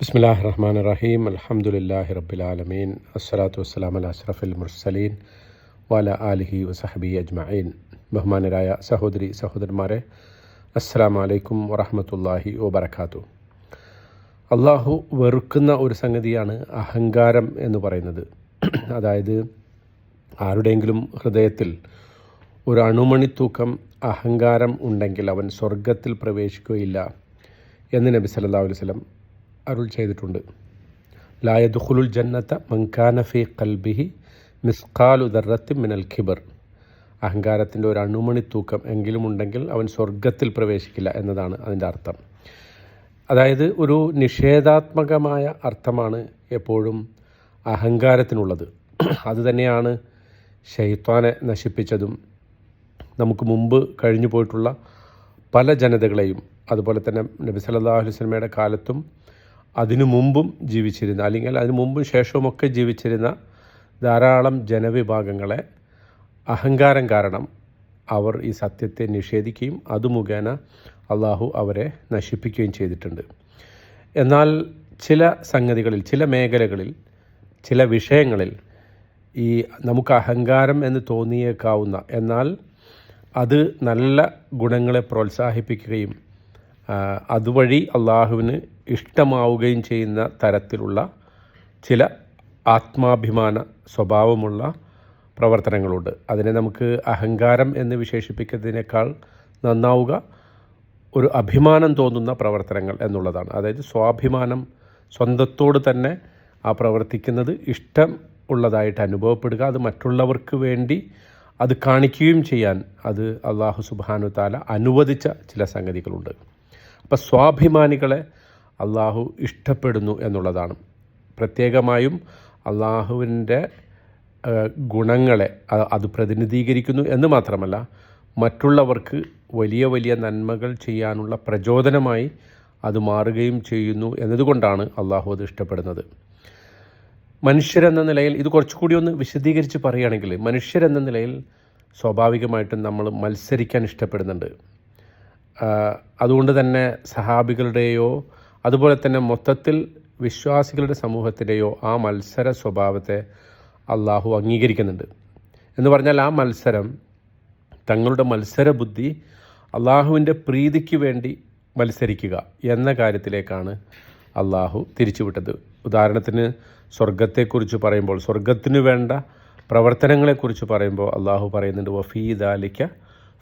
ബിസ്മില്ലാഹിർ റഹ്മാനിർ റഹീം അൽഹംദുലില്ലാഹി റബ്ബിൽ ആലമീൻ അസ്സലാത്തു വസ്സലാമു അലാ അഷ്റഫിൽ മുർസലീൻ വഅലാ ആലിഹി വസഹ്ബിഹി അജ്മഈൻ. ബഹുമാനരായ സഹോദരന്മാരെ, അസ്സലാമു അലൈക്കും വറഹ്മത്തുള്ളാഹി വബറകാതുഹു. അള്ളാഹു വെറുക്കുന്ന ഒരു സംഗതിയാണ് അഹങ്കാരം എന്ന് പറയുന്നത്. അതായത് ആരുടെയെങ്കിലും ഹൃദയത്തിൽ ഒരു അണുമണി തൂക്കം അഹങ്കാരം ഉണ്ടെങ്കിൽ അവൻ സ്വർഗത്തിൽ പ്രവേശിക്കുകയില്ല എന്ന് നബി സല്ലല്ലാഹു അലൈഹി വസല്ലം അരുൾ ചെയ്തിട്ടുണ്ട്. ലാ യദ്ഖുലുൽ ജന്നത മൻ കാന ഫീ ഖൽബിഹി മിസ്ഖാലു ദർറത്തിൻ മിനൽ കിബർ. അഹങ്കാരത്തിൻ്റെ ഒരു അണുമണി തൂക്കം എങ്കിലും ഉണ്ടെങ്കിൽ അവൻ സ്വർഗത്തിൽ പ്രവേശിക്കില്ല എന്നതാണ് അതിൻ്റെ അർത്ഥം. അതായത് ഒരു നിഷേധാത്മകമായ അർത്ഥമാണ് എപ്പോഴും അഹങ്കാരത്തിനുള്ളത്. അതുതന്നെയാണ് ശൈത്വാനെ നശിപ്പിച്ചതും നമുക്ക് മുമ്പ് കഴിഞ്ഞു പോയിട്ടുള്ള പല ജനതകളെയും, അതുപോലെ തന്നെ നബി സല്ലല്ലാഹു അലൈഹി വസല്ലമയുടെ കാലത്തും അതിനു മുമ്പും ജീവിച്ചിരുന്ന, അല്ലെങ്കിൽ അതിനു മുമ്പും ശേഷവുമൊക്കെ ജീവിച്ചിരുന്ന ധാരാളം ജനവിഭാഗങ്ങളെ അഹങ്കാരം കാരണം അവർ ഈ സത്യത്തെ നിഷേധിക്കുകയും അത് മുഖേന അള്ളാഹു അവരെ നശിപ്പിക്കുകയും ചെയ്തിട്ടുണ്ട്. എന്നാൽ ചില സംഗതികളിൽ, ചില മേഖലകളിൽ, ചില വിഷയങ്ങളിൽ ഈ നമുക്ക് അഹങ്കാരം എന്ന് തോന്നിയേക്കാവുന്ന, എന്നാൽ അത് നല്ല ഗുണങ്ങളെ പ്രോത്സാഹിപ്പിക്കുകയും അതുവഴി അള്ളാഹുവിന് ഇഷ്ടമാവുകയും ചെയ്യുന്ന തരത്തിലുള്ള ചില ആത്മാഭിമാന സ്വഭാവമുള്ള പ്രവർത്തനങ്ങളുണ്ട്. അതിനെ നമുക്ക് അഹങ്കാരം എന്ന് വിശേഷിപ്പിക്കുന്നതിനേക്കാൾ നന്നാവുക ഒരു അഭിമാനം തോന്നുന്ന പ്രവർത്തനങ്ങൾ എന്നുള്ളതാണ്. അതായത് സ്വാഭിമാനം, സ്വന്തത്തോട് തന്നെ ആ പ്രവർത്തിക്കുന്നത് ഇഷ്ടം ഉള്ളതായിട്ട് അനുഭവപ്പെടുക, അത് മറ്റുള്ളവർക്ക് വേണ്ടി അത് കാണിക്കുകയും ചെയ്യാൻ അത് അള്ളാഹു സുബ്ഹാനഹു തആല അനുവദിച്ച ചില സംഗതികളുണ്ട്. അപ്പോൾ സ്വാഭിമാനികളെ അള്ളാഹു ഇഷ്ടപ്പെടുന്നു എന്നുള്ളതാണ്. പ്രത്യേകമായും അള്ളാഹുവിൻ്റെ ഗുണങ്ങളെ അത് പ്രതിനിധീകരിക്കുന്നു എന്ന് മാത്രമല്ല, മറ്റുള്ളവർക്ക് വലിയ വലിയ നന്മകൾ ചെയ്യാനുള്ള പ്രചോദനമായി അത് മാറുകയും ചെയ്യുന്നു എന്നതുകൊണ്ടാണ് അള്ളാഹു അത് ഇഷ്ടപ്പെടുന്നത്. മനുഷ്യരെന്ന നിലയിൽ ഇത് കുറച്ചുകൂടി ഒന്ന് വിശദീകരിച്ച് പറയുകയാണെങ്കിൽ, മനുഷ്യരെന്ന നിലയിൽ സ്വാഭാവികമായിട്ടും നമ്മൾ മത്സരിക്കാൻ ഇഷ്ടപ്പെടുന്നുണ്ട്. അതുകൊണ്ട് തന്നെ സഹാബികളുടെയോ അതുപോലെ തന്നെ മൊത്തത്തിൽ വിശ്വാസികളുടെ സമൂഹത്തിൻ്റെയോ ആ മത്സര സ്വഭാവത്തെ അള്ളാഹു അംഗീകരിക്കുന്നുണ്ട്. എന്ന് പറഞ്ഞാൽ ആ മത്സരം, തങ്ങളുടെ മത്സര ബുദ്ധി അള്ളാഹുവിൻ്റെ പ്രീതിക്ക് വേണ്ടി മത്സരിക്കുക എന്ന കാര്യത്തിലേക്കാണ് അള്ളാഹു തിരിച്ചുവിട്ടത്. ഉദാഹരണത്തിന് സ്വർഗത്തെക്കുറിച്ച് പറയുമ്പോൾ, സ്വർഗത്തിന് വേണ്ട പ്രവർത്തനങ്ങളെക്കുറിച്ച് പറയുമ്പോൾ അള്ളാഹു പറയുന്നുണ്ട്, വഫീ ദാലിക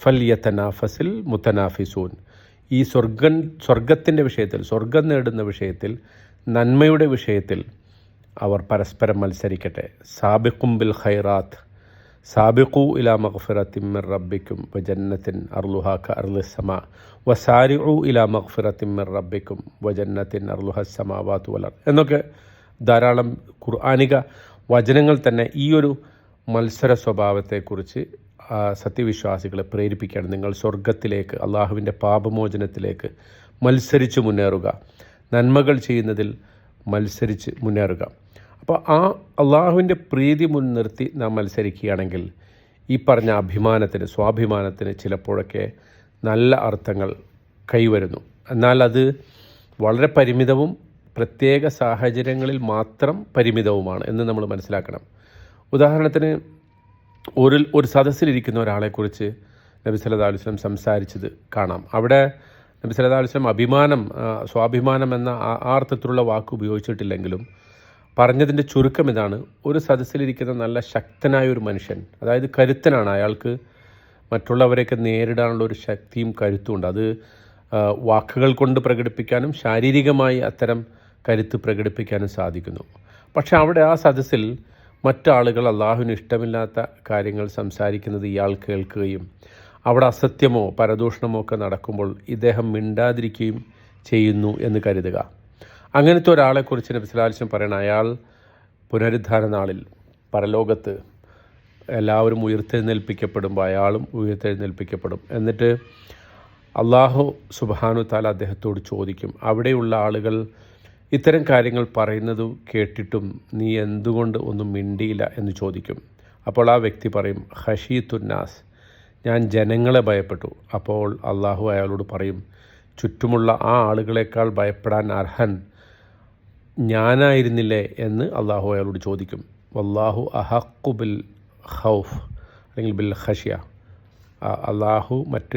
ഫൽയതനാഫസിൽ മുത്തനാഫിസൂൻ. ഈ സ്വർഗത്തിൻ്റെ വിഷയത്തിൽ, സ്വർഗം നേടുന്ന വിഷയത്തിൽ, നന്മയുടെ വിഷയത്തിൽ അവർ പരസ്പരം മത്സരിക്കട്ടെ. സാബിഖും ബിൽ ഖൈറാത്ത്, സാബിഖു ഇലാ മഗ്ഫിറത്തിൻ മിർ റബ്ബിക്കും വജന്നത്തിൻ അർളുഹാ കഅർളിസ് സമാ വസാരിഉ ഇലാ മഗ്ഫിറത്തിൻ മിർ റബ്ബിക്കും വജന്നത്തിൻ അർളുഹസ് സമാവാതു വൽ അർദ് എന്നൊക്കെ ധാരാളം ഖുർആനിക വചനങ്ങൾ തന്നെ ഈ ഒരു മത്സര സ്വഭാവത്തെക്കുറിച്ച് സത്യവിശ്വാസികളെ പ്രേരിപ്പിക്കുകയാണ്. നിങ്ങൾ സ്വർഗത്തിലേക്ക്, അള്ളാഹുവിൻ്റെ പാപമോചനത്തിലേക്ക് മത്സരിച്ച് മുന്നേറുക, നന്മകൾ ചെയ്യുന്നതിൽ മത്സരിച്ച് മുന്നേറുക. അപ്പോൾ ആ അള്ളാഹുവിൻ്റെ പ്രീതി മുൻനിർത്തി നാം മത്സരിക്കുകയാണെങ്കിൽ ഈ പറഞ്ഞ അഭിമാനത്തിന്, സ്വാഭിമാനത്തിന് ചിലപ്പോഴൊക്കെ നല്ല അർത്ഥങ്ങൾ കൈവരുന്നു. എന്നാൽ അത് വളരെ പരിമിതവും പ്രത്യേക സാഹചര്യങ്ങളിൽ മാത്രം പരിമിതവുമാണ് എന്ന് നമ്മൾ മനസ്സിലാക്കണം. ഉദാഹരണത്തിന് ഒരു സദസ്സിലിരിക്കുന്ന ഒരാളെക്കുറിച്ച് നബി സല്ലല്ലാഹു അലൈഹി വസല്ലം സംസാരിച്ചത് കാണാം. അവിടെ നബി സല്ലല്ലാഹു അലൈഹി വസല്ലം അഭിമാനം, സ്വാഭിമാനം എന്ന ആ അർത്ഥത്തിലുള്ള വാക്ക് ഉപയോഗിച്ചിട്ടില്ലെങ്കിലും പറഞ്ഞതിൻ്റെ ചുരുക്കം ഇതാണ്: ഒരു സദസ്സിലിരിക്കുന്ന നല്ല ശക്തനായ ഒരു മനുഷ്യൻ, അതായത് കരുത്തനാണ്, അയാൾക്ക് മറ്റുള്ളവരെയൊക്കെ നേരിടാനുള്ള ഒരു ശക്തിയും കരുത്തുമുണ്ട്. അത് വാക്കുകൾ കൊണ്ട് പ്രകടിപ്പിക്കാനും ശാരീരികമായി അത്തരം കരുത്ത് പ്രകടിപ്പിക്കാനും സാധിക്കുന്നു. പക്ഷെ അവിടെ ആ സദസ്സിൽ മറ്റാളുകൾ അള്ളാഹുവിന് ഇഷ്ടമില്ലാത്ത കാര്യങ്ങൾ സംസാരിക്കുന്നത് ഇയാൾ കേൾക്കുകയും അവിടെ അസത്യമോ പരദൂഷണമോ ഒക്കെ നടക്കുമ്പോൾ ഇദ്ദേഹം മിണ്ടാതിരിക്കുകയും ചെയ്യുന്നു എന്ന് കരുതുക. അങ്ങനത്തെ ഒരാളെക്കുറിച്ച് നബി സല്ലല്ലാഹു അലൈഹി വസല്ലം പറയണം, അയാൾ പുനരുദ്ധാന നാളിൽ പരലോകത്ത് എല്ലാവരും ഉയർത്തെഴുന്നേൽപ്പിക്കപ്പെടുമ്പോൾ അയാളും ഉയർത്തെഴുന്നേൽപ്പിക്കപ്പെടും. എന്നിട്ട് അള്ളാഹു സുബ്ഹാനഹു തആല അദ്ദേഹത്തോട് ചോദിക്കും, അവിടെയുള്ള ആളുകൾ ഇത്തരം കാര്യങ്ങൾ പറയുന്നത് കേട്ടിട്ടും നീ എന്തുകൊണ്ട് ഒന്നും മിണ്ടിയില്ല എന്ന് ചോദിക്കും. അപ്പോൾ ആ വ്യക്തി പറയും, ഖശീത്തുന്നാസ്, ഞാൻ ജനങ്ങളെ ഭയപ്പെട്ടു. അപ്പോൾ അള്ളാഹു അയാളോട് പറയും, ചുറ്റുമുള്ള ആ ആളുകളെക്കാൾ ഭയപ്പെടാൻ അർഹൻ ഞാനായിരുന്നില്ലേ എന്ന് അള്ളാഹു അയാളോട് ചോദിക്കും. വല്ലാഹു അഹഖു ബിൽ ഖൗഫ് അല്ലെങ്കിൽ ബിൽ ഖശ്യ. അള്ളാഹു മറ്റ്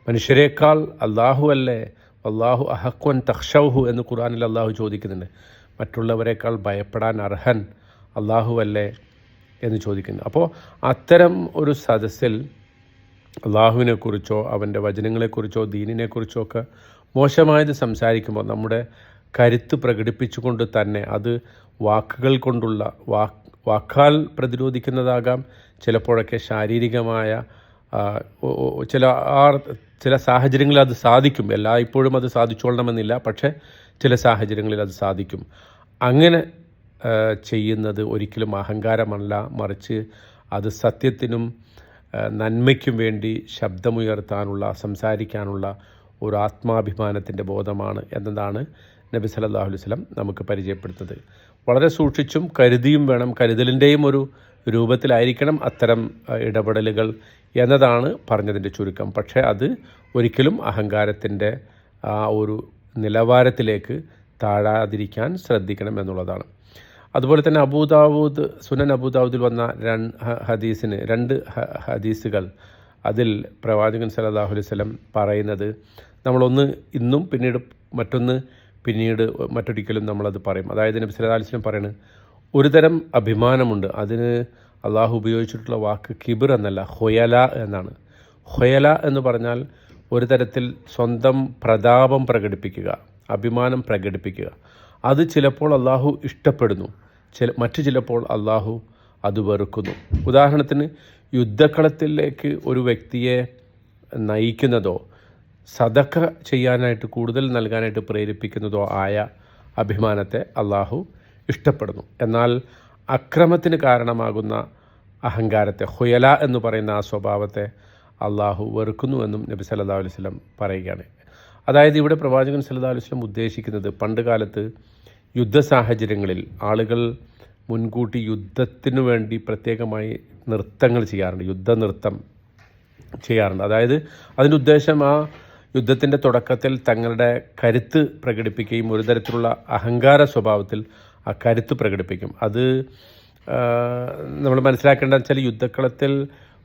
മനുഷ്യരെക്കാൾ അള്ളാഹു അല്ലേ, അള്ളാഹു അഹഖു അൻ തഖ്ശൗഹു എന്ന് ഖുർആനിൽ അള്ളാഹു ചോദിക്കുന്നുണ്ട്. മറ്റുള്ളവരെക്കാൾ ഭയപ്പെടാൻ അർഹൻ അള്ളാഹു അല്ലേ എന്ന് ചോദിക്കുന്നു. അപ്പോൾ അത്തരം ഒരു സദസ്സിൽ അള്ളാഹുവിനെക്കുറിച്ചോ അവൻ്റെ വചനങ്ങളെക്കുറിച്ചോ ദീനിനെക്കുറിച്ചോ ഒക്കെ മോശമായത് സംസാരിക്കുമ്പോൾ നമ്മുടെ കരുത്ത് പ്രകടിപ്പിച്ചുകൊണ്ട് തന്നെ അത് വാക്കുകൾ കൊണ്ടുള്ള വാക്കാൽ പ്രതിരോധിക്കുന്നതാകാം, ചിലപ്പോഴൊക്കെ ശാരീരികമായ ചില സാഹചര്യങ്ങളിൽ അത് സാധിക്കും. എല്ലായ്പ്പോഴും അത് സാധിച്ചോളണമെന്നില്ല, പക്ഷേ ചില സാഹചര്യങ്ങളിൽ അത് സാധിക്കും. അങ്ങനെ ചെയ്യുന്നത് ഒരിക്കലും അഹങ്കാരമല്ല, മറിച്ച് അത് സത്യത്തിനും നന്മയ്ക്കും വേണ്ടി ശബ്ദമുയർത്താനുള്ള സംസാരിക്കാനുള്ള ഒരു ആത്മാഭിമാനത്തിൻ്റെ ബോധമാണ് എന്നതാണ് നബി സല്ലല്ലാഹു അലൈഹി വസല്ലം നമുക്ക് പരിചയപ്പെടുത്തുന്നത്. വളരെ സൂക്ഷിച്ചും കരുതിയും വേണം, കരുതലിൻ്റെയും ഒരു രൂപത്തിലായിരിക്കണം അത്തരം ഇടപെടലുകൾ എന്നതാണ് പറഞ്ഞതിൻ്റെ ചുരുക്കം. പക്ഷേ അത് ഒരിക്കലും അഹങ്കാരത്തിൻ്റെ ആ ഒരു നിലവാരത്തിലേക്ക് താഴാതിരിക്കാൻ ശ്രദ്ധിക്കണം എന്നുള്ളതാണ്. അതുപോലെ തന്നെ സുനൻ അബൂദാവൂദിൽ വന്ന രണ്ട് ഹദീസുകൾ, അതിൽ പ്രവാചകൻ സല്ലല്ലാഹു അലൈഹി വസല്ലം പറയുന്നത്, നമ്മളൊന്ന് ഇന്നും പിന്നീട് മറ്റൊരിക്കലും നമ്മളത് പറയും. അതായത് നബി സല്ലല്ലാഹു അലൈഹി വസല്ലം പറയുന്നത്, ഒരു തരം അഭിമാനമുണ്ട്, അതിന് അള്ളാഹു ഉപയോഗിച്ചിട്ടുള്ള വാക്ക് കിബിർ എന്നല്ല, ഹൊയല എന്നാണ്. ഹൊയല എന്ന് പറഞ്ഞാൽ ഒരു തരത്തിൽ സ്വന്തം പ്രതാപം പ്രകടിപ്പിക്കുക, അഭിമാനം പ്രകടിപ്പിക്കുക. അത് ചിലപ്പോൾ അള്ളാഹു ഇഷ്ടപ്പെടുന്നു, മറ്റു ചിലപ്പോൾ അള്ളാഹു അത് വെറുക്കുന്നു. ഉദാഹരണത്തിന് യുദ്ധക്കളത്തിലേക്ക് ഒരു വ്യക്തിയെ നയിക്കുന്നതോ സദഖ ചെയ്യാനായിട്ട് കൂടുതൽ നൽകാനായിട്ട് പ്രേരിപ്പിക്കുന്നതോ ആയ അഭിമാനത്തെ അള്ളാഹു ഇഷ്ടപ്പെടുന്നു. എന്നാൽ അക്രമത്തിന് കാരണമാകുന്ന അഹങ്കാരത്തെ, ഹുയല എന്ന് പറയുന്ന ആ സ്വഭാവത്തെ അള്ളാഹു വെറുക്കുന്നുവെന്നും നബി സല്ലല്ലാഹു അലൈഹി വസല്ലം പറയുകയാണ്. അതായത് ഇവിടെ പ്രവാചകൻ സല്ലല്ലാഹു അലൈഹി വസല്ലം ഉദ്ദേശിക്കുന്നത്, പണ്ട് കാലത്ത് യുദ്ധ സാഹചര്യങ്ങളിൽ ആളുകൾ മുൻകൂട്ടി യുദ്ധത്തിനു വേണ്ടി പ്രത്യേകമായി നൃത്തങ്ങൾ ചെയ്യാറുണ്ട്, യുദ്ധനൃത്തം ചെയ്യാറുണ്ട്. അതായത് അതിൻ്റെ ഉദ്ദേശം ആ യുദ്ധത്തിൻ്റെ തുടക്കത്തിൽ തങ്ങളുടെ കരുത്ത് പ്രകടിപ്പിക്കുകയും ഒരു തരത്തിലുള്ള അഹങ്കാര സ്വഭാവത്തിൽ ആ കരുത്ത് പ്രകടിപ്പിക്കും. അത് നമ്മൾ മനസ്സിലാക്കേണ്ടതെന്ന് വെച്ചാൽ, യുദ്ധക്കളത്തിൽ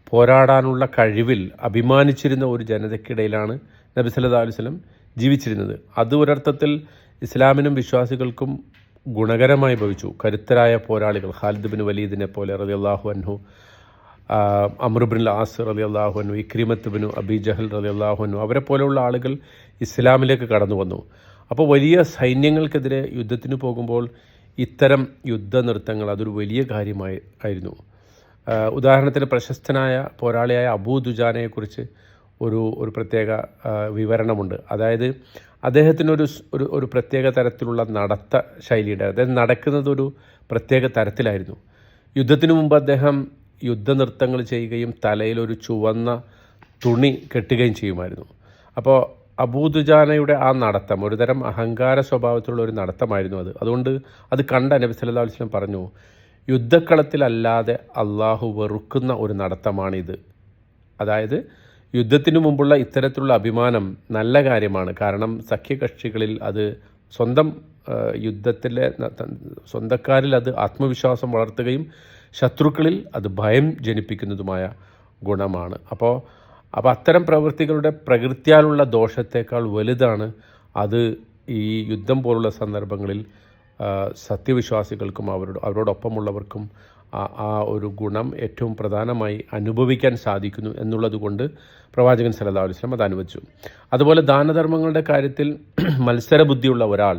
പോരാടാനുള്ള കഴിവിൽ അഭിമാനിച്ചിരുന്ന ഒരു ജനതയ്ക്കിടയിലാണ് നബി സല്ലല്ലാഹു അലൈഹി വസല്ലം ജീവിച്ചിരുന്നത്. അത് ഒരർത്ഥത്തിൽ ഇസ്ലാമിനും വിശ്വാസികൾക്കും ഗുണകരമായി ഭവിച്ചു. കരുത്തരായ പോരാളികൾ, ഖാലിദ് ബിൻ വലീദിനെ പോലെ റളിയല്ലാഹു അൻഹു, അംർ ബിൻ ആസ് റളിയല്ലാഹു അൻഹു, ഇക്രിമത്ത് ബിൻ അബി ജഹൽ റളിയല്ലാഹു അൻഹു, അവരെ പോലെയുള്ള ആളുകൾ ഇസ്ലാമിലേക്ക് കടന്നു വന്നു. അപ്പോൾ വലിയ സൈന്യങ്ങൾക്കെതിരെ യുദ്ധത്തിന് പോകുമ്പോൾ ഇത്തരം യുദ്ധനൃത്തങ്ങൾ അതൊരു വലിയ ആയിരുന്നു. ഉദാഹരണത്തിന് പ്രശസ്തനായ പോരാളിയായ അബൂ ദുജാനയെക്കുറിച്ച് ഒരു പ്രത്യേക വിവരണമുണ്ട്. അതായത് അദ്ദേഹത്തിനൊരു ഒരു പ്രത്യേക തരത്തിലുള്ള നടത്ത ശൈലിയുണ്ട്. അദ്ദേഹം നടക്കുന്നത് ഒരു പ്രത്യേക തരത്തിലായിരുന്നു. യുദ്ധത്തിനു മുമ്പ് അദ്ദേഹം യുദ്ധനൃത്തങ്ങൾ ചെയ്യുകയും തലയിൽ ഒരു ചുവന്ന തുണി കെട്ടുകയും ചെയ്യുമായിരുന്നു. അപ്പോൾ അബൂ ദുജാനയുടെ ആ നടത്തം ഒരുതരം അഹങ്കാര സ്വഭാവത്തിലുള്ള ഒരു നടത്തമായിരുന്നു അത്. അതുകൊണ്ട് അത് കണ്ട നബി സല്ലല്ലാഹു അലൈഹി വസല്ലം പറഞ്ഞു, യുദ്ധക്കളത്തിലല്ലാതെ അള്ളാഹു വെറുക്കുന്ന ഒരു നടത്തമാണിത്. അതായത് യുദ്ധത്തിനു മുമ്പുള്ള ഇത്തരത്തിലുള്ള അഭിമാനം നല്ല കാര്യമാണ്. കാരണം സഖ്യകക്ഷികളിൽ അത് സ്വന്തക്കാരിൽ അത് ആത്മവിശ്വാസം വളർത്തുകയും ശത്രുക്കളിൽ അത് ഭയം ജനിപ്പിക്കുന്നതുമായ ഗുണമാണ്. അപ്പോൾ അത്തരം പ്രവൃത്തികളുടെ പ്രകൃത്യാലുള്ള ദോഷത്തേക്കാൾ വലുതാണ് അത് ഈ യുദ്ധം പോലുള്ള സന്ദർഭങ്ങളിൽ സത്യവിശ്വാസികൾക്കും അവരോടൊപ്പമുള്ളവർക്കും ആ ഒരു ഗുണം ഏറ്റവും പ്രധാനമായി അനുഭവിക്കാൻ സാധിക്കുന്നു എന്നുള്ളത് കൊണ്ട് പ്രവാചകൻ സല്ലല്ലാഹു അലൈഹി വസല്ലം അത് അനുവദിച്ചു. അതുപോലെ ദാനധർമ്മങ്ങളുടെ കാര്യത്തിൽ മത്സരബുദ്ധിയുള്ള ഒരാൾ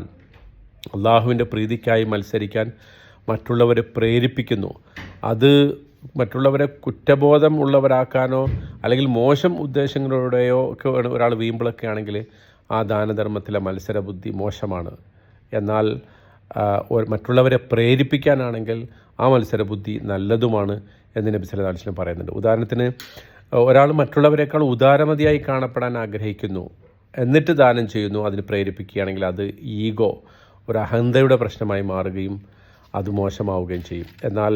അള്ളാഹുവിൻ്റെ പ്രീതിക്കായി മത്സരിക്കാൻ മറ്റുള്ളവരെ പ്രേരിപ്പിക്കുന്നു. അത് മറ്റുള്ളവരെ കുറ്റബോധം ഉള്ളവരാക്കാനോ അല്ലെങ്കിൽ മോശം ഉദ്ദേശങ്ങളോടെയോ ഒക്കെ ഒരാൾ വീമ്പിളൊക്കെ ആണെങ്കിൽ ആ ദാനധർമ്മത്തിലെ മത്സരബുദ്ധി മോശമാണ്. എന്നാൽ മറ്റുള്ളവരെ പ്രേരിപ്പിക്കാനാണെങ്കിൽ ആ മത്സരബുദ്ധി നല്ലതുമാണ് എന്ന് നബി സല്ലല്ലാഹു അലൈഹി വസല്ലം പറയുന്നുണ്ട്. ഉദാഹരണത്തിന്, ഒരാൾ മറ്റുള്ളവരെക്കാൾ ഉദാരമതിയായി കാണപ്പെടാൻ ആഗ്രഹിക്കുന്നു, എന്നിട്ട് ദാനം ചെയ്യുന്നു, അതിന് പ്രേരിപ്പിക്കുകയാണെങ്കിൽ അത് ഈഗോ, ഒരു അഹന്തയുടെ പ്രശ്നമായി മാറുകയും അത് മോശമാവുകയും ചെയ്യും. എന്നാൽ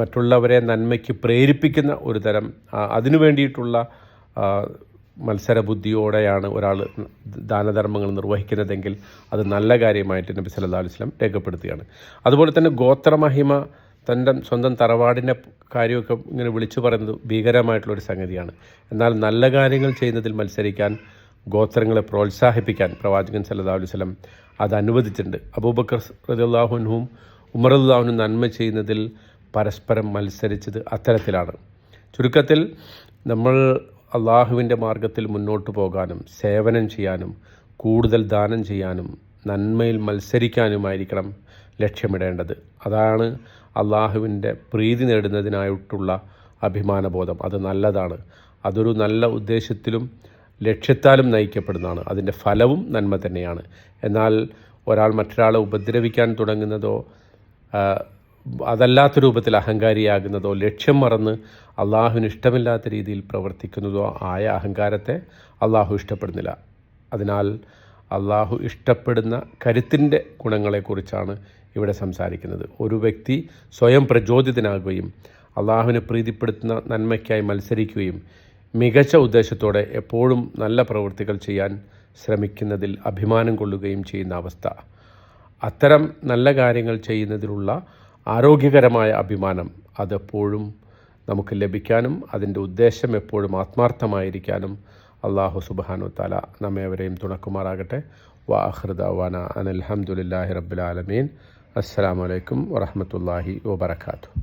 മറ്റുള്ളവരെ നന്മയ്ക്ക് പ്രേരിപ്പിക്കുന്ന ഒരു തരം അതിനു വേണ്ടിയിട്ടുള്ള മത്സരബുദ്ധിയോടെയാണ് ഒരാൾ ദാനധർമ്മങ്ങൾ നിർവഹിക്കുന്നതെങ്കിൽ അത് നല്ല കാര്യമായിട്ട് നബി സല്ലല്ലാഹു അലൈഹി വസല്ലം രേഖപ്പെടുത്തുകയാണ്. അതുപോലെ തന്നെ ഗോത്രമഹിമ, തൻ്റെ സ്വന്തം തറവാടിൻ്റെ കാര്യമൊക്കെ ഇങ്ങനെ വിളിച്ചു പറയുന്നത് ഭീകരമായിട്ടുള്ളൊരു സംഗതിയാണ്. എന്നാൽ നല്ല കാര്യങ്ങൾ ചെയ്യുന്നതിൽ മത്സരിക്കാൻ, ഗോത്രങ്ങളെ പ്രോത്സാഹിപ്പിക്കാൻ പ്രവാചകൻ സല്ലല്ലാഹു അലൈഹി വസല്ലം അത് അനുവദിച്ചിട്ടുണ്ട്. അബൂബക്കർ റളിയല്ലാഹു അൻഹുവും ഉമർ റളിയല്ലാഹു അൻഹുവും നന്മ ചെയ്യുന്നതിൽ പരസ്പരം മത്സരിച്ചത് അത്തരത്തിലാണ്. ചുരുക്കത്തിൽ നമ്മൾ അള്ളാഹുവിൻ്റെ മാർഗത്തിൽ മുന്നോട്ട് പോകാനും സേവനം ചെയ്യാനും കൂടുതൽ ദാനം ചെയ്യാനും നന്മയിൽ മത്സരിക്കാനുമായിരിക്കണം ലക്ഷ്യമിടേണ്ടത്. അതാണ് അള്ളാഹുവിൻ്റെ പ്രീതി നേടുന്നതിനായിട്ടുള്ള അഭിമാനബോധം. അത് നല്ലതാണ്. അതൊരു നല്ല ഉദ്ദേശത്തിലും ലക്ഷ്യത്താലും നയിക്കപ്പെടുന്നതാണ്. അതിൻ്റെ ഫലവും നന്മ തന്നെയാണ്. എന്നാൽ ഒരാൾ മറ്റൊരാളെ ഉപദ്രവിക്കാൻ തുടങ്ങുന്നതോ അതല്ലാത്ത രൂപത്തിൽ അഹങ്കാരിയാകുന്നതോ ലക്ഷ്യം മറന്ന് അള്ളാഹുവിന് ഇഷ്ടമില്ലാത്ത രീതിയിൽ പ്രവർത്തിക്കുന്നതോ ആയ അഹങ്കാരത്തെ അള്ളാഹു ഇഷ്ടപ്പെടുന്നില്ല. അതിനാൽ അള്ളാഹു ഇഷ്ടപ്പെടുന്ന കരുത്തിൻ്റെ ഗുണങ്ങളെക്കുറിച്ചാണ് ഇവിടെ സംസാരിക്കുന്നത്. ഒരു വ്യക്തി സ്വയം പ്രചോദിതനാകുകയും അള്ളാഹുവിനെ പ്രീതിപ്പെടുത്തുന്ന നന്മയ്ക്കായി മത്സരിക്കുകയും മികച്ച ഉദ്ദേശത്തോടെ എപ്പോഴും നല്ല പ്രവൃത്തികൾ ചെയ്യാൻ ശ്രമിക്കുന്നതിൽ അഭിമാനം കൊള്ളുകയും ചെയ്യുന്ന അവസ്ഥ, അത്തരം നല്ല കാര്യങ്ങൾ ചെയ്യുന്നതിലുള്ള ആരോഗ്യകരമായ അഭിമാനം അതെപ്പോഴും നമുക്ക് ലഭിക്കാനും അതിൻ്റെ ഉദ്ദേശം എപ്പോഴും ആത്മാർത്ഥമായിരിക്കാനും അല്ലാഹു സുബ്ഹാനഹു വ തആല നമ്മേവരെയും തുണക്കുമാറാകട്ടെ. വആഖിറു ദഅ്വാനാ അനിൽ ഹംദുലില്ലാഹി റബ്ബിൽ ആലമീൻ. അസ്സലാമു അലൈക്കും വറഹ്മത്തുള്ളാഹി വബറകാതുഹു.